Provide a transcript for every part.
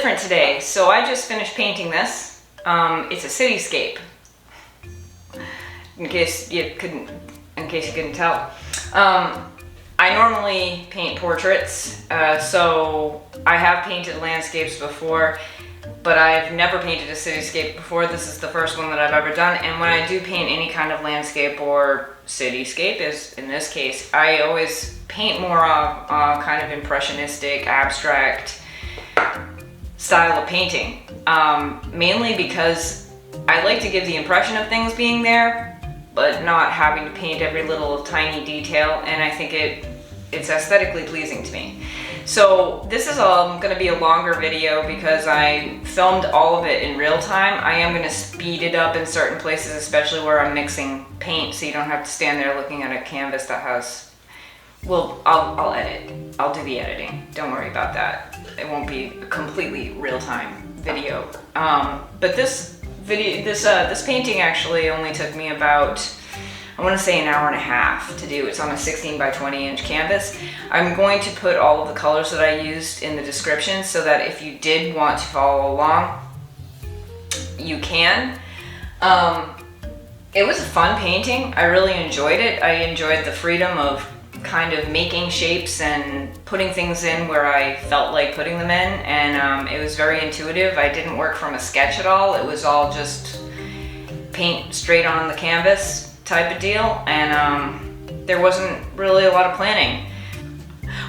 different today. So I just finished painting this. It's a cityscape. In case you couldn't tell. I normally paint portraits, so I have painted landscapes before, but I've never painted a cityscape before. This is the first one that I've ever done, and when I do paint any kind of landscape or cityscape, as in this case, I always paint more of kind of impressionistic, abstract style of painting, mainly because I like to give the impression of things being there, but not having to paint every little tiny detail, and I think it's aesthetically pleasing to me. So this is going to be a longer video because I filmed all of it in real time. I am going to speed it up in certain places, especially where I'm mixing paint, so you don't have to stand there looking at a canvas that has, well, I'll edit. I'll do the editing. Don't worry about that. It won't be a completely real-time video. But this painting actually only took me about, I want to say, an hour and a half to do. It's on a 16 by 20 inch canvas. I'm going to put all of the colors that I used in the description so that if you did want to follow along, you can. It was a fun painting. I really enjoyed it. I enjoyed the freedom of kind of making shapes and putting things in where I felt like putting them in, and it was very intuitive. I didn't work from a sketch at all. It was all just paint straight on the canvas type of deal, and there wasn't really a lot of planning.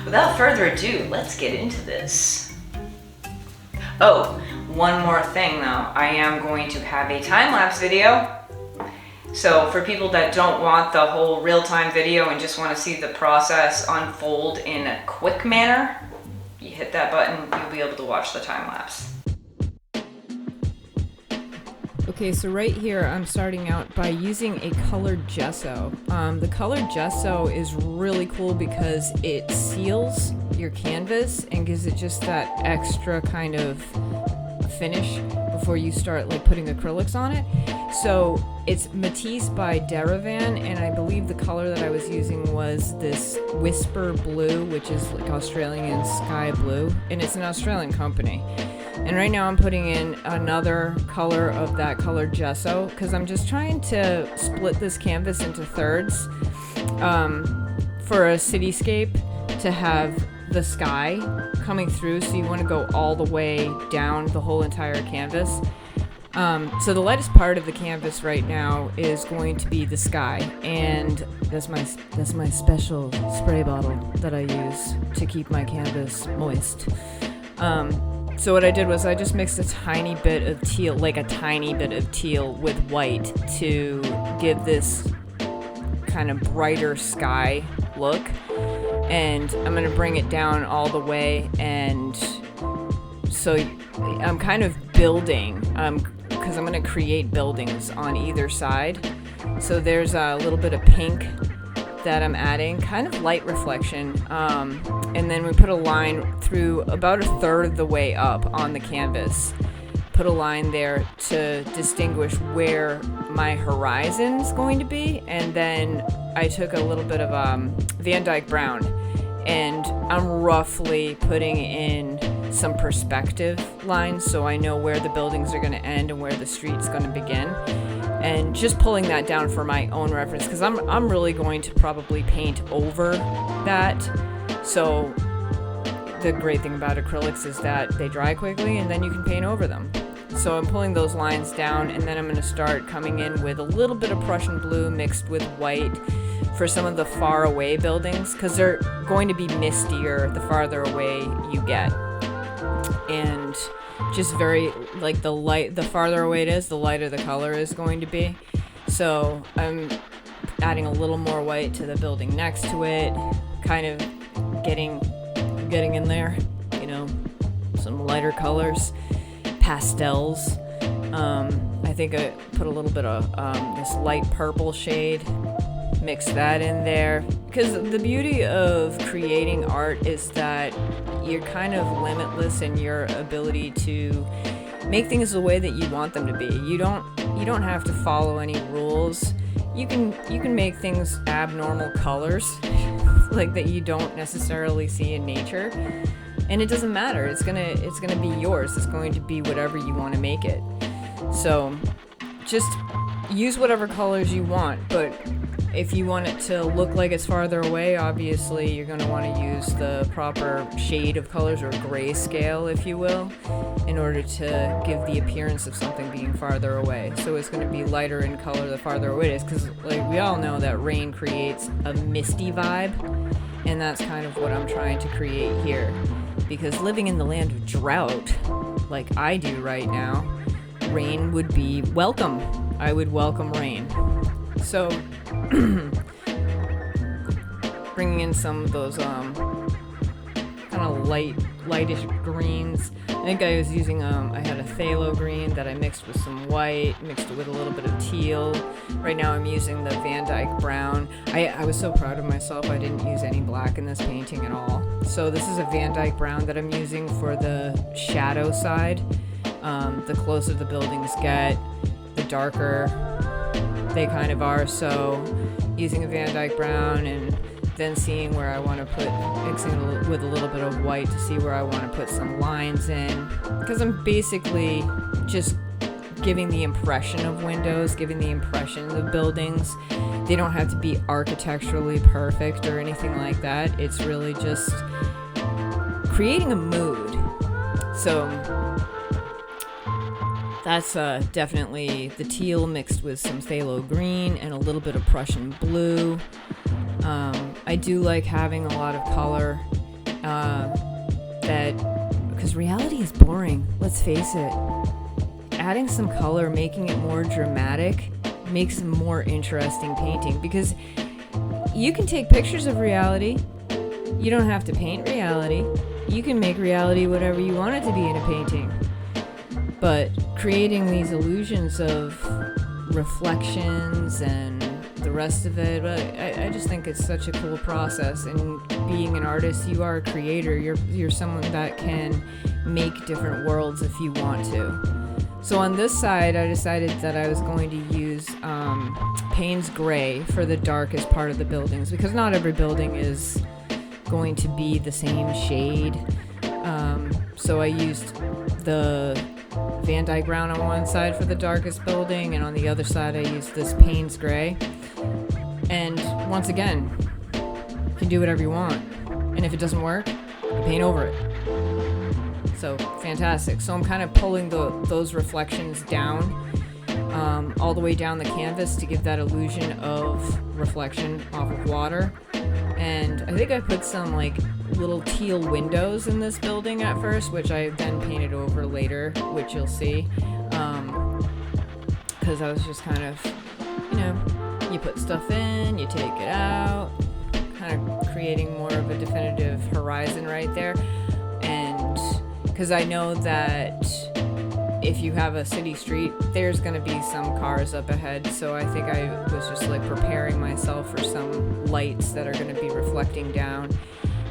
Without further ado, let's get into this. Oh, one more thing though. I am going to have a time-lapse video. So for people that don't want the whole real-time video and just want to see the process unfold in a quick manner, you hit that button, you'll be able to watch the time-lapse. Okay, so right here I'm starting out by using a colored gesso. The colored gesso is really cool because it seals your canvas and gives it just that extra kind of finish before you start like putting acrylics on it. So it's Matisse by Derivan, and I believe the color that I was using was this Whisper Blue, which is like Australian sky blue, and it's an Australian company. And right now I'm putting in another color of that colored gesso because I'm just trying to split this canvas into thirds for a cityscape to have the sky coming through, so you want to go all the way down the whole entire canvas. So the lightest part of the canvas right now is going to be the sky, and that's my special spray bottle that I use to keep my canvas moist. So what I did was I just mixed a tiny bit of teal, like a tiny bit of teal with white to give this kind of brighter sky look. And I'm going to bring it down all the way, and so I'm kind of building, because I'm going to create buildings on either side. So there's a little bit of pink that I'm adding, kind of light reflection, and then we put a line through about a third of the way up on the canvas. Put a line there to distinguish where my horizon is going to be, and then I took a little bit of Van Dyke brown, and I'm roughly putting in some perspective lines so I know where the buildings are going to end and where the street's going to begin, and just pulling that down for my own reference because I'm really going to probably paint over that. So the great thing about acrylics is that they dry quickly and then you can paint over them. So I'm pulling those lines down, and then I'm going to start coming in with a little bit of Prussian blue mixed with white for some of the far away buildings, because they're going to be mistier the farther away you get. And just very, like, the farther away it is, the lighter the color is going to be. So I'm adding a little more white to the building next to it, kind of getting in there, you know, some lighter colors. Pastels. I think I put a little bit of this light purple shade, mix that in there, because the beauty of creating art is that you're kind of limitless in your ability to make things the way that you want them to be. You don't have to follow any rules. You can make things abnormal colors like that you don't necessarily see in nature. And it doesn't matter. It's gonna be yours. It's going to be whatever you want to make it. So just use whatever colors you want, but if you want it to look like it's farther away, obviously you're going to want to use the proper shade of colors, or grayscale, if you will, in order to give the appearance of something being farther away. So it's going to be lighter in color the farther away it is, because like we all know that rain creates a misty vibe, and that's kind of what I'm trying to create here. Because living in the land of drought, like I do right now, rain would be welcome. I would welcome rain. So bringing in some of those kind of lightish greens. I think I was using I had a phthalo green that I mixed with some white, mixed it with a little bit of teal. Right now I'm using the Van Dyke brown. I was so proud of myself. I didn't use any black in this painting at all. So this is a Van Dyke brown that I'm using for the shadow side. The closer the buildings get, the darker they kind of are. So using a Van Dyke brown and then seeing where I want to put, mixing it with a little bit of white to see where I want to put some lines in, because I'm basically just giving the impression of windows, giving the impression of buildings. They don't have to be architecturally perfect or anything like that. It's really just creating a mood. So that's definitely the teal mixed with some phthalo green and a little bit of Prussian blue. I do like having a lot of color, because reality is boring, let's face it. Adding some color, making it more dramatic, makes a more interesting painting, because you can take pictures of reality. You don't have to paint reality. You can make reality whatever you want it to be in a painting. But creating these illusions of reflections and the rest of it, I just think it's such a cool process. And being an artist, you are a creator. You're someone that can make different worlds if you want to. So on this side, I decided that I was going to use Payne's Gray for the darkest part of the buildings, because not every building is going to be the same shade. So I used the Van Dyke brown on one side for the darkest building, and on the other side I used this Payne's Gray. And once again, you can do whatever you want. And if it doesn't work, you paint over it. So fantastic. So I'm kind of pulling those reflections down, all the way down the canvas to give that illusion of reflection off of water. And I think I put some like little teal windows in this building at first, which I then painted over later, which you'll see. Because I was just kind of, you put stuff in, you take it out, kind of creating more of a definitive horizon right there. And because I know that if you have a city street, there's going to be some cars up ahead. So I think I was just like preparing myself for some lights that are going to be reflecting down,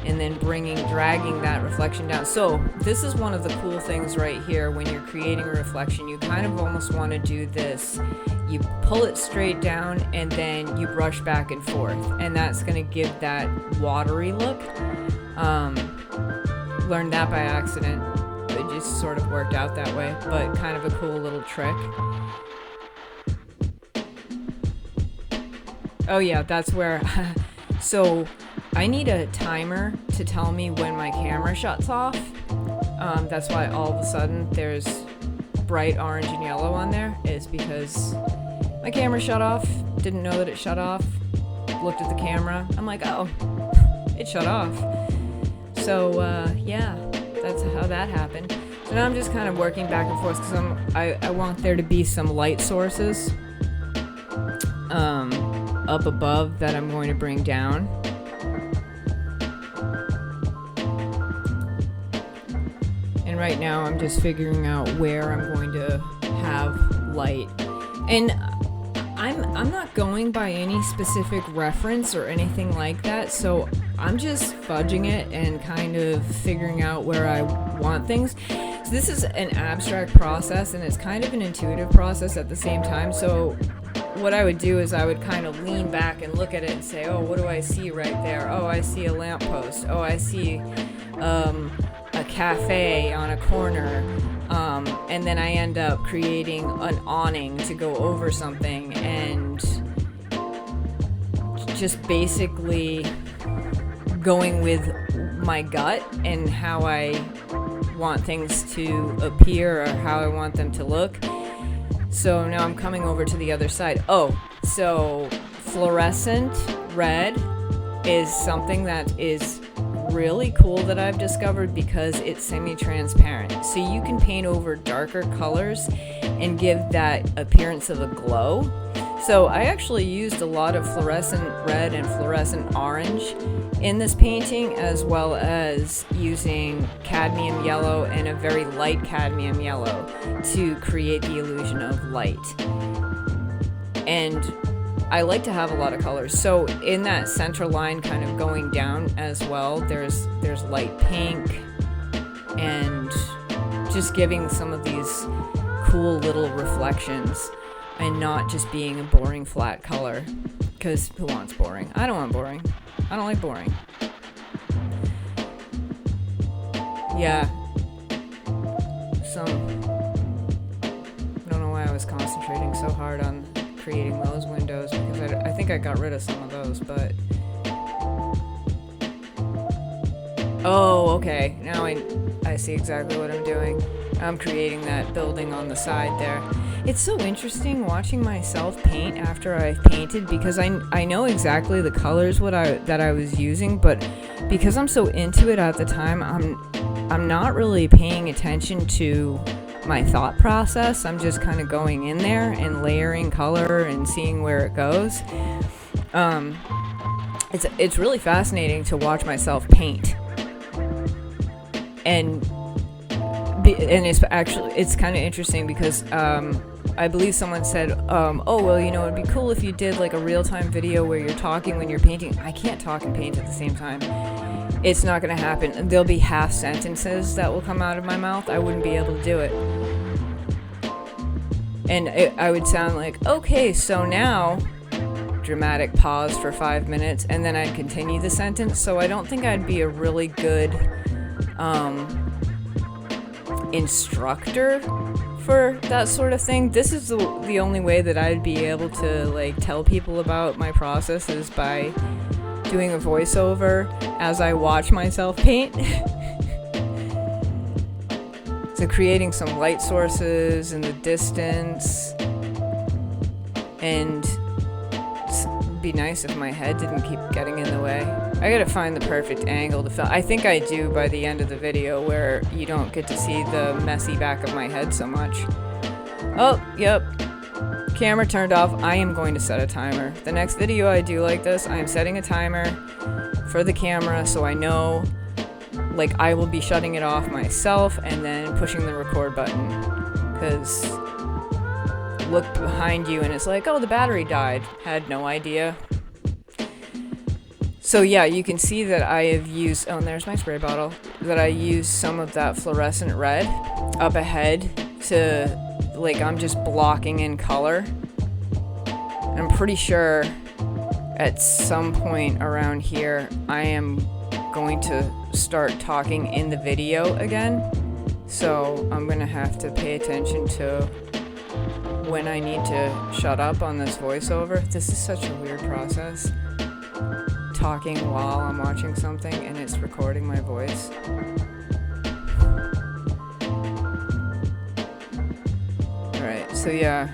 and then dragging that reflection down. So this is one of the cool things right here. When you're creating a reflection, you kind of almost want to do this. You pull it straight down and then you brush back and forth, and that's going to give that watery look. Learned that by accident. It just sort of worked out that way, but kind of a cool little trick. Oh yeah, that's where, so I need a timer to tell me when my camera shuts off. That's why all of a sudden there's bright orange and yellow on there, is because my camera shut off, didn't know that it shut off, looked at the camera, I'm like, oh, it shut off. So yeah, that's how that happened. So now I'm just kind of working back and forth, because I want there to be some light sources up above that I'm going to bring down. And right now I'm just figuring out where I'm going to have light. And I'm not going by any specific reference or anything like that, so I'm just fudging it and kind of figuring out where I want things. So this is an abstract process, and it's kind of an intuitive process at the same time. So what I would do is I would kind of lean back and look at it and say, oh, what do I see right there? Oh, I see a lamppost. Oh, I see a cafe on a corner, and then I end up creating an awning to go over something, and just basically going with my gut and how I want things to appear or how I want them to look. So now I'm coming over to the other side. Oh, so Fluorescent Red is something that is really cool that I've discovered because it's semi-transparent. So you can paint over darker colors and give that appearance of a glow. So I actually used a lot of fluorescent red and fluorescent orange in this painting, as well as using cadmium yellow and a very light cadmium yellow to create the illusion of light. And I like to have a lot of colors. So in that center line kind of going down as well, there's light pink, and just giving some of these cool little reflections and not just being a boring flat color, because who wants boring? I don't want boring. I don't like boring. Yeah. I don't know why I was concentrating so hard on creating those windows, because I think I got rid of some of those, but... Oh, okay. Now I see exactly what I'm doing. I'm creating that building on the side there. It's so interesting watching myself paint after I've painted, because I know exactly the colors that I was using, but because I'm so into it at the time, I'm not really paying attention to my thought process. I'm just kind of going in there and layering color and seeing where it goes. It's really fascinating to watch myself paint, and it's kind of interesting because I believe someone said, oh, well, you know, it'd be cool if you did like a real-time video where you're talking when you're painting. I can't talk and paint at the same time. It's not going to happen. There'll be half sentences that will come out of my mouth. I wouldn't be able to do it. And I would sound like, okay, so now, dramatic pause for 5 minutes, and then I'd continue the sentence. So I don't think I'd be a really good instructor for that sort of thing. This is the only way that I'd be able to like tell people about my process, is by doing a voiceover as I watch myself paint. So creating some light sources in the distance, and it'd be nice if my head didn't keep getting in the way. I gotta find the perfect angle to film. I think I do by the end of the video, where you don't get to see the messy back of my head so much. Oh, yep. Camera turned off. I am going to set a timer. The next video I do like this, I am setting a timer for the camera, so I know, like, I will be shutting it off myself and then pushing the record button. Because look behind you and it's like, oh, the battery died. Had no idea. So yeah, you can see that I have used, oh, and there's my spray bottle, that I used some of that fluorescent red up ahead to, like, I'm just blocking in color. I'm pretty sure at some point around here, I am going to start talking in the video again. So I'm gonna have to pay attention to when I need to shut up on this voiceover. This is such a weird process. Talking while I'm watching something and it's recording my voice. Alright, so yeah,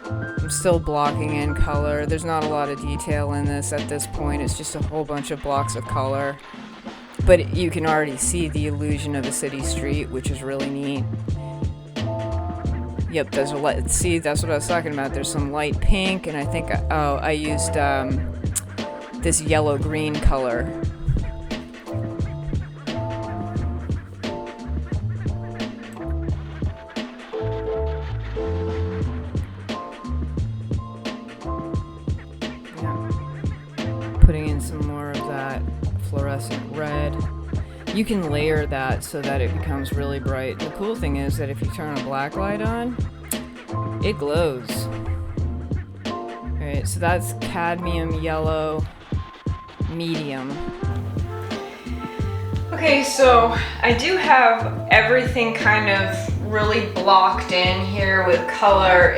I'm still blocking in color. There's not a lot of detail in this at this point. It's just a whole bunch of blocks of color. But you can already see the illusion of a city street, which is really neat. Yep, there's a light. See, that's what I was talking about. There's some light pink, and I think, I used this yellow-green color. Yeah. Putting in some more of that fluorescent red. You can layer that so that it becomes really bright. The cool thing is that if you turn a black light on, it glows. Alright, so that's Cadmium Yellow Medium. Okay, so I do have everything kind of really blocked in here with color.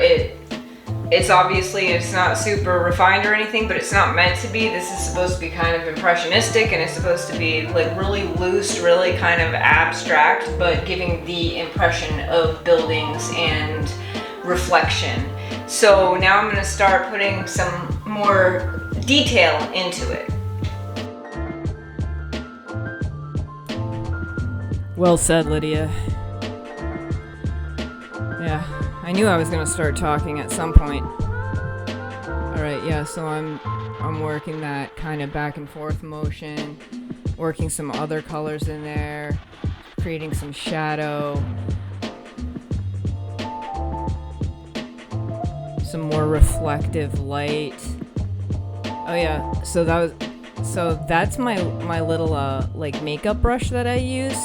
It's obviously, it's not super refined or anything, but it's not meant to be. This is supposed to be kind of impressionistic, and it's supposed to be like really loose, really kind of abstract, but giving the impression of buildings and reflection. So now I'm gonna start putting some more detail into it. Well said, Lydia. Yeah, I knew I was gonna start talking at some point. Alright, yeah, so I'm working that kind of back and forth motion, working some other colors in there, creating some shadow, some more reflective light. Oh yeah, so that's my little like makeup brush that I used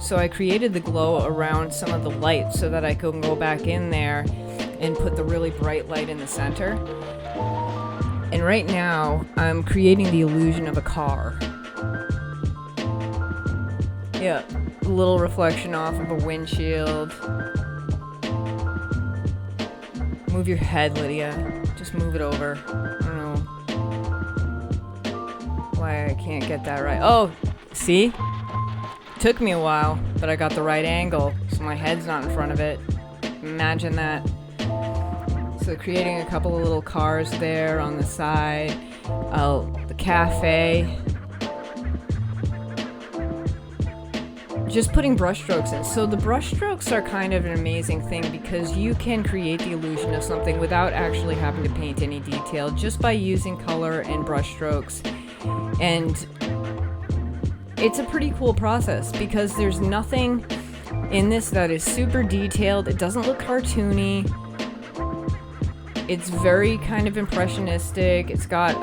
so I created the glow around some of the light so that I could go back in there and put the really bright light in the center. And right now I'm creating the illusion of a car. Yeah, a little reflection off of a windshield. Move your head, Lydia. Just move it over. I don't know why I can't get that right. Oh, see? Took me a while, but I got the right angle, so my head's not in front of it. Imagine that. So creating a couple of little cars there on the side. The cafe. Just putting brush strokes in. So the brush strokes are kind of an amazing thing because you can create the illusion of something without actually having to paint any detail, just by using color and brush strokes. And it's a pretty cool process because there's nothing in this that is super detailed. It doesn't look cartoony. It's very kind of impressionistic. It's got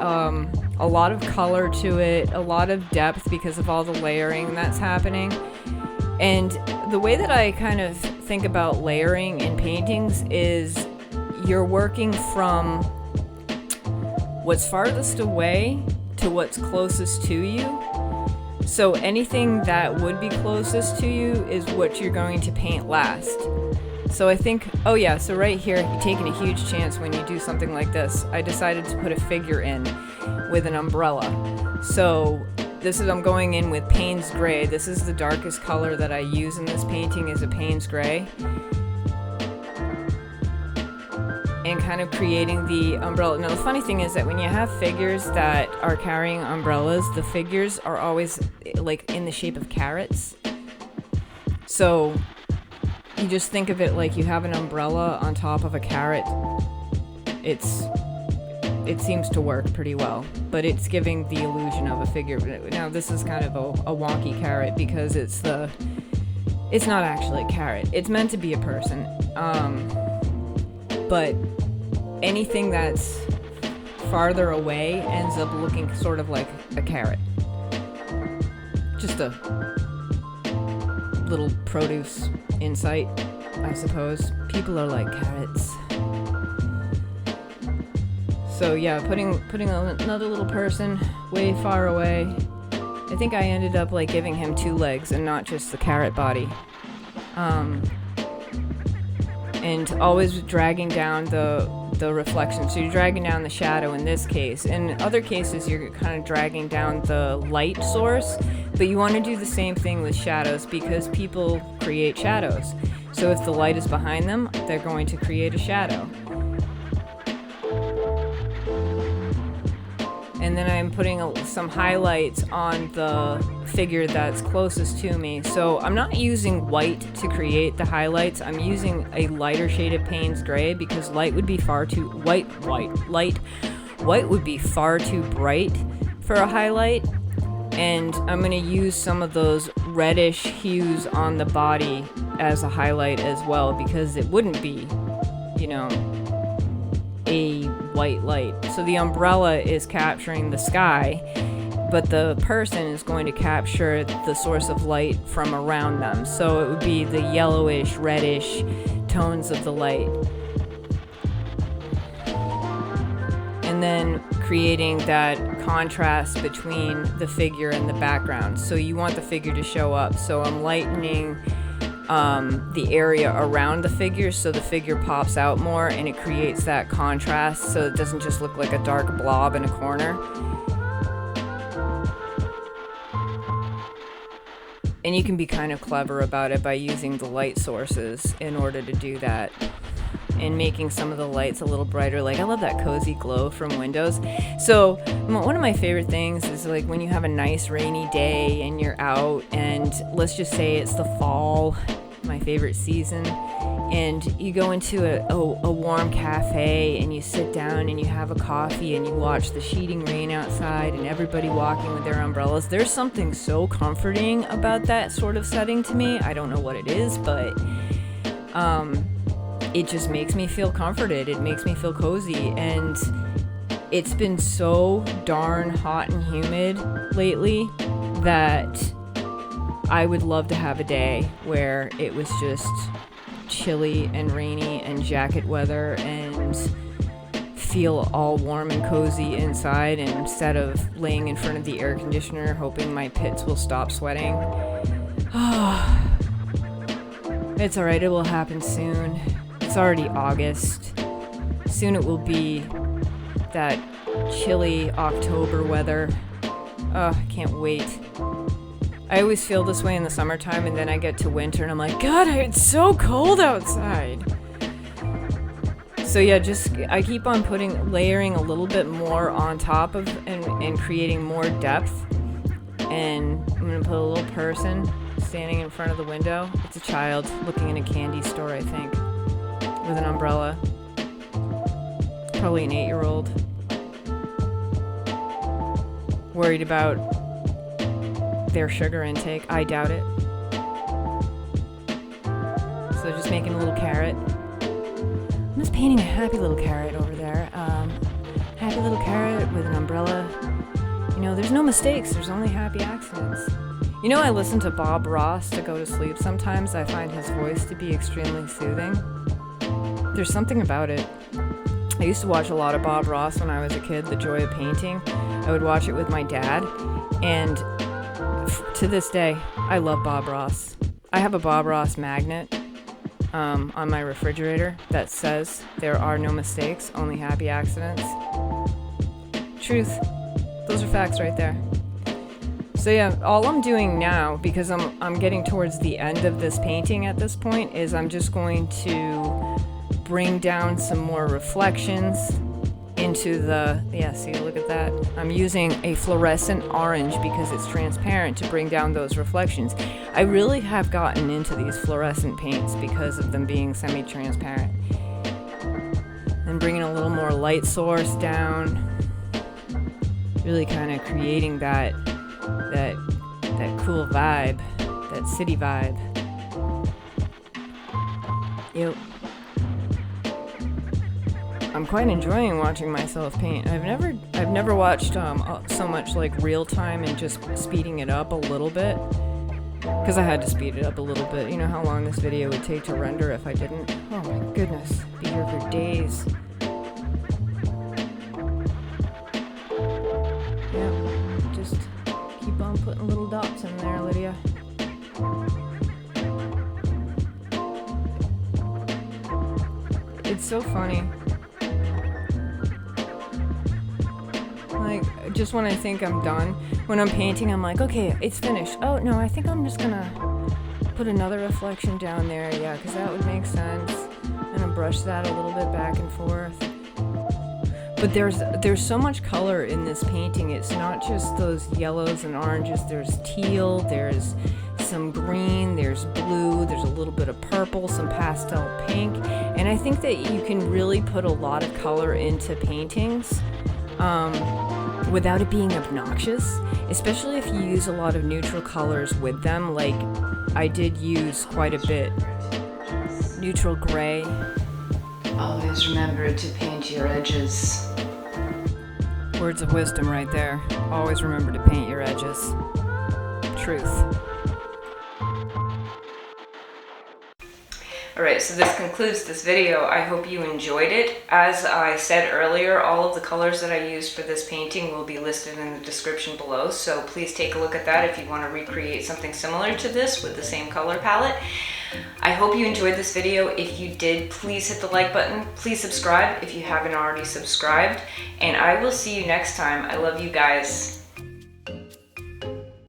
a lot of color to it, a lot of depth because of all the layering that's happening. And the way that I kind of think about layering in paintings is you're working from what's farthest away to what's closest to you. So anything that would be closest to you is what you're going to paint last. So I think, oh yeah, so right here, you're taking a huge chance when you do something like this. I decided to put a figure in with an umbrella. So I'm going in with Payne's Gray. This is the darkest color that I use in this painting, is a Payne's Gray. And kind of creating the umbrella. Now the funny thing is that when you have figures that are carrying umbrellas, the figures are always like in the shape of carrots. So you just think of it like you have an umbrella on top of a carrot. It seems to work pretty well, but it's giving the illusion of a figure. Now this is kind of a wonky carrot because it's not actually a carrot. It's meant to be a person. But anything that's farther away ends up looking sort of like a carrot. Just a little produce insight, I suppose. People are like carrots. So yeah, putting another little person way far away. I think I ended up like giving him two legs and not just the carrot body. And always dragging down the reflection. So you're dragging down the shadow in this case. In other cases, you're kind of dragging down the light source, but you want to do the same thing with shadows because people create shadows. So if the light is behind them, they're going to create a shadow. And then I'm putting some highlights on the figure that's closest to me. So I'm not using white to create the highlights. I'm using a lighter shade of Payne's Gray because light would be far too white would be far too bright for a highlight. And I'm going to use some of those reddish hues on the body as a highlight as well because it wouldn't be, a white light. So the umbrella is capturing the sky, but the person is going to capture the source of light from around them. So it would be the yellowish, reddish tones of the light. And and then creating that contrast between the figure and the background. So you want the figure to show up. So I'm lightening the area around the figure so the figure pops out more, and it creates that contrast so it doesn't just look like a dark blob in a corner. And you can be kind of clever about it by using the light sources in order to do that, and making some of the lights a little brighter. Like, I love that cozy glow from windows. So one of my favorite things is like when you have a nice rainy day and you're out, and let's just say it's the fall, my favorite season, and you go into a warm cafe and you sit down and you have a coffee and you watch the sheeting rain outside and everybody walking with their umbrellas. There's something so comforting about that sort of setting to me. I don't know what it is, but it just makes me feel comforted. It makes me feel cozy. And it's been so darn hot and humid lately that I would love to have a day where it was just chilly and rainy and jacket weather and feel all warm and cozy inside, and instead of laying in front of the air conditioner hoping my pits will stop sweating. It's alright, it will happen soon. It's already August. Soon it will be that chilly October weather. I can't wait. I always feel this way in the summertime, and then I get to winter and I'm like, God, it's so cold outside. So yeah, I keep on layering a little bit more on top of and creating more depth. And I'm gonna put a little person standing in front of the window. It's a child looking in a candy store, I think, with an umbrella. Probably an 8-year-old. Worried about their sugar intake. I doubt it. So just making a little carrot. I'm just painting a happy little carrot over there. Happy little carrot with an umbrella. You know, there's no mistakes. There's only happy accidents. You know, I listen to Bob Ross to go to sleep. Sometimes I find his voice to be extremely soothing. There's something about it. I used to watch a lot of Bob Ross when I was a kid, The Joy of Painting. I would watch it with my dad, and to this day, I love Bob Ross. I have a Bob Ross magnet on my refrigerator that says there are no mistakes, only happy accidents. Truth. Those are facts right there. So yeah, all I'm doing now, because I'm getting towards the end of this painting at this point, is I'm just going to bring down some more reflections into see, look at that. I'm using a fluorescent orange because it's transparent to bring down those reflections. I really have gotten into these fluorescent paints because of them being semi-transparent. And bringing a little more light source down. Really kind of creating that cool vibe, that city vibe. Yep. I'm quite enjoying watching myself paint. I've never watched so much like real time and just speeding it up a little bit, because I had to speed it up a little bit. You know how long this video would take to render if I didn't? Oh my goodness, be here for days. Yeah, just keep on putting little dots in there, Lydia. It's so funny. Like, just when I think I'm done, when I'm painting, I'm like, okay, it's finished. Oh, no, I think I'm just gonna put another reflection down there. Yeah, because that would make sense. And I'll brush that a little bit back and forth. But there's so much color in this painting. It's not just those yellows and oranges. There's teal, there's some green, there's blue, there's a little bit of purple, some pastel pink. And I think that you can really put a lot of color into paintings without it being obnoxious, especially if you use a lot of neutral colors with them, like I did use quite a bit. Neutral gray. Always remember to paint your edges. Words of wisdom right there. Always remember to paint your edges. Truth. Alright, so this concludes this video. I hope you enjoyed it. As I said earlier, all of the colors that I used for this painting will be listed in the description below, so please take a look at that if you want to recreate something similar to this with the same color palette. I hope you enjoyed this video. If you did, please hit the like button. Please subscribe if you haven't already subscribed, and I will see you next time. I love you guys.